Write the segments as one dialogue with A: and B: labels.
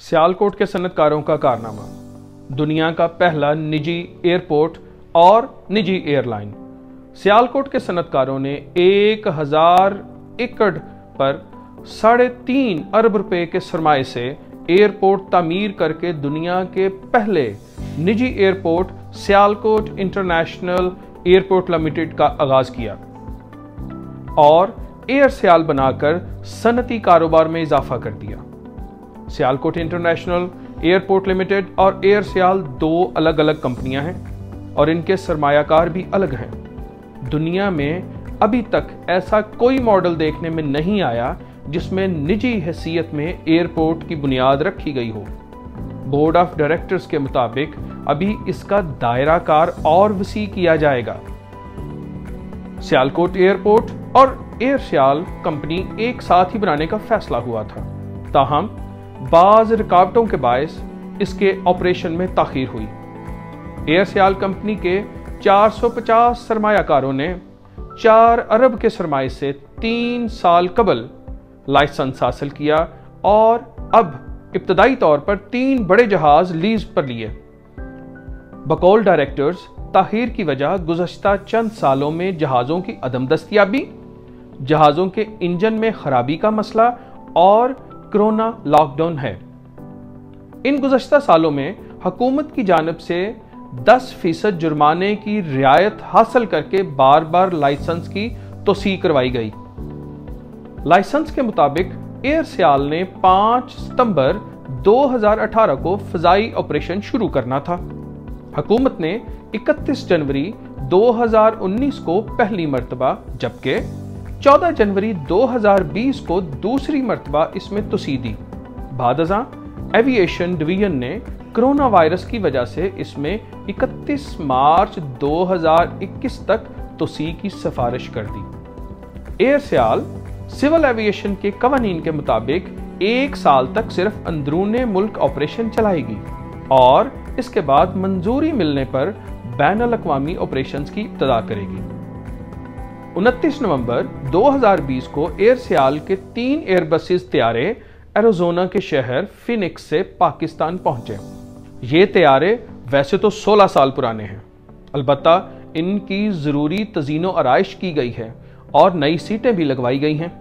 A: सियालकोट के सनतकारों का कारनामा, दुनिया का पहला निजी एयरपोर्ट और निजी एयरलाइन। सियालकोट के सनतकारों ने 1000 एकड़ पर 3.5 अरब रुपए के सरमाए से एयरपोर्ट तामीर करके दुनिया के पहले निजी airport Sialkot international airport limited का आगाज किया और एयर सियाल बनाकर सनती कारोबार में इजाफा कर दिया। सियालकोट इंटरनेशनल एयरपोर्ट लिमिटेड और एयर सियाल 2 अलग अलग कंपनियां हैं और इनके सरमायाकार भी अलग हैं। दुनिया में अभी तक ऐसा कोई मॉडल देखने में नहीं आया जिसमें निजी हैसियत में एयरपोर्ट की बुनियाद रखी गई हो। बोर्ड ऑफ डायरेक्टर्स के मुताबिक अभी इसका दायरा कार और वसी किया जाएगा। सियालकोट एयरपोर्ट और एयर सियाल कंपनी एक साथ ही बनाने का फैसला हुआ था, ताहम बाज रुकावटों के बायस इसके ऑपरेशन में ताखीर हुई। एयर सियाल कंपनी के 450 सरमायाकारों ने 4 अरब के सरमाए से 3 साल कबल लाइसेंस हासिल किया और अब इब्तदाई तौर पर 3 बड़े जहाज लीज पर लिए। बकौल डायरेक्टर्स ताखीर की वजह गुज़श्ता चंद सालों में जहाज़ों की अदम दस्तयाबी, जहाज़ों के इंजन में खराबी का मसला और कोरोना लॉकडाउन है। इन गुज़श्ता सालों में हुकूमत की जानिब से 10% जुर्माने की रियायत हासिल करके बार बार लाइसेंस की तोसी करवाई गई। लाइसेंस के मुताबिक एयर सियाल ने 5 सितंबर 2018 को फजाई ऑपरेशन शुरू करना था। हुकूमत ने 31 जनवरी 2019 को पहली मर्तबा जबकि 14 जनवरी 2020 को दूसरी मर्तबा इसमें तोसी दी। बादअज़ां एविएशन डिवीजन ने कोरोना वायरस की वजह से इसमें 31 मार्च 2021 तक तोसी की सिफारिश कर दी। एयर सियाल सिविल एविएशन के कवानीन के मुताबिक 1 साल तक सिर्फ अंदरूने मुल्क ऑपरेशन चलाएगी और इसके बाद मंजूरी मिलने पर बैनुल अक़वामी ऑपरेशंस की इब्तिदा करेगी। 29 नवंबर 2020 को एयर सियाल के 3 एयरबसेस तैयारे एरिज़ोना के शहर फिनिक्स से पाकिस्तान पहुंचे। ये तैयारे वैसे तो 16 साल पुराने हैं, अलबत्ता इनकी ज़रूरी तज़ीनो आराइश की गई है और नई सीटें भी लगवाई गई हैं।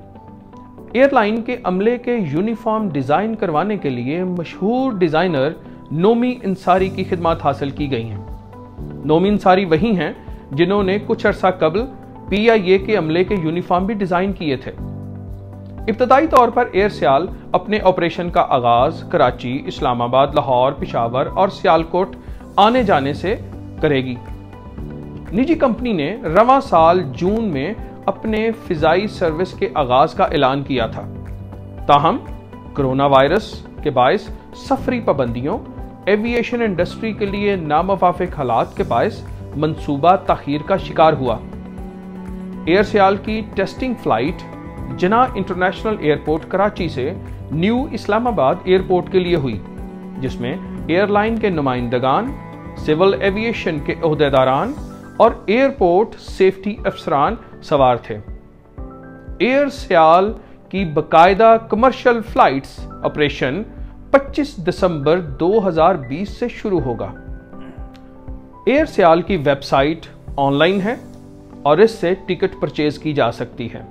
A: एयरलाइन के अमले के यूनिफॉर्म डिज़ाइन करवाने के लिए मशहूर डिज़ाइनर नोमी इंसारी की खिदमत हासिल की गई हैं। नोमी इंसारी वही हैं जिन्होंने कुछ अरसा कबल PIA के अमले के यूनिफॉर्म भी डिज़ाइन किए थे। इब्तदाई तौर पर एयर सियाल अपने ऑपरेशन का आगाज कराची, इस्लामाबाद, लाहौर, पेशावर और सियालकोट आने जाने से करेगी। निजी कंपनी ने रवां साल जून में अपने फिजाई सर्विस के आगाज का ऐलान किया था, ताहम कोरोना वायरस के बायस सफरी पाबंदियों, एविएशन इंडस्ट्री के लिए नामुवाफिक हालात के बायस मंसूबा ताखीर का शिकार हुआ। एयर सियाल की टेस्टिंग फ्लाइट जिना इंटरनेशनल एयरपोर्ट कराची से न्यू इस्लामाबाद एयरपोर्ट के लिए हुई, जिसमें एयरलाइन के नुमाइंदगान, सिविल एविएशन के ओहदेदारान और एयरपोर्ट सेफ्टी अफसरान सवार थे। एयर सियाल की बाकायदा कमर्शियल फ्लाइट्स ऑपरेशन 25 दिसंबर 2020 से शुरू होगा। एयर सियाल की वेबसाइट ऑनलाइन है और इससे टिकट परचेज की जा सकती है।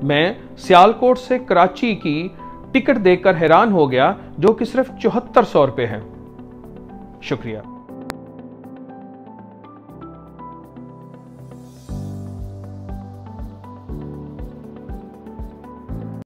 A: मैं सियालकोट से कराची की टिकट देखकर हैरान हो गया, जो कि सिर्फ 7400 रुपये है। शुक्रिया।